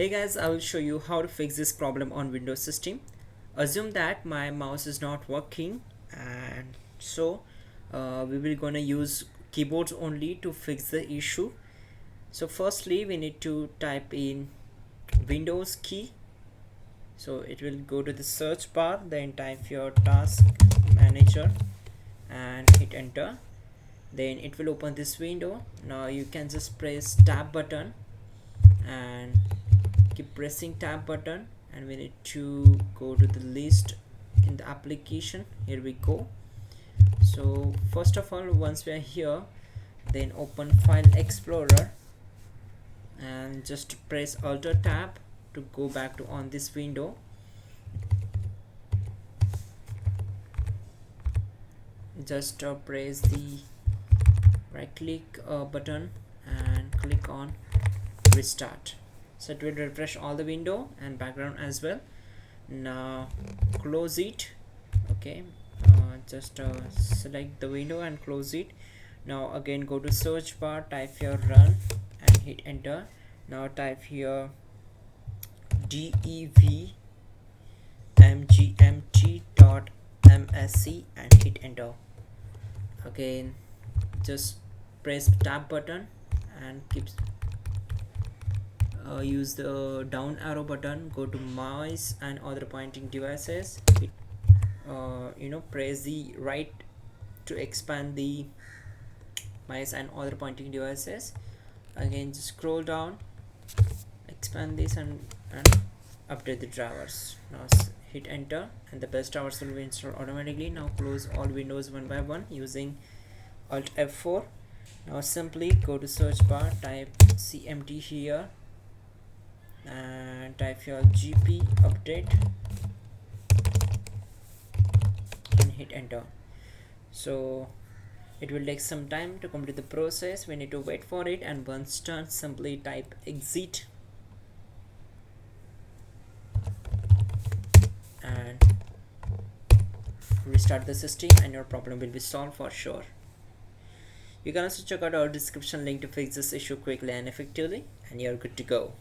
Hey guys, I will show you how to fix this problem on Windows system. Assume that my mouse is not working, and so we will gonna use keyboards only to fix the issue. So firstly we need to type in Windows key. So it will go to the search bar, then type your task manager and hit enter. Then it will open this window. Now you can just press tab button and keep pressing tab button, and we need to go to the list in the application. Here we go. So first of all, once we are here, then open File Explorer and just press Alt tab to go back to on this window. Just press the right click button and click on restart. So it will refresh all the window and background as well. Now close it. Okay, just select the window and close it. Now again go to search bar, type your run and hit enter. Now type here devmgmt.msc and hit enter. Again just press tab button and keep use the down arrow button, go to mouse and other pointing devices, hit, press the right to expand the mouse and other pointing devices. Again just scroll down, expand this and update the drivers. Now hit enter and the best drivers will be installed automatically. Now close all windows one by one using Alt F4. Now simply go to search bar, type cmt here and type your gp update and hit enter. So it will take some time to complete the process. We need to wait for it, and once done simply type exit and restart the system and your problem will be solved for sure. You can also check out our description link to fix this issue quickly and effectively, and you're good to go.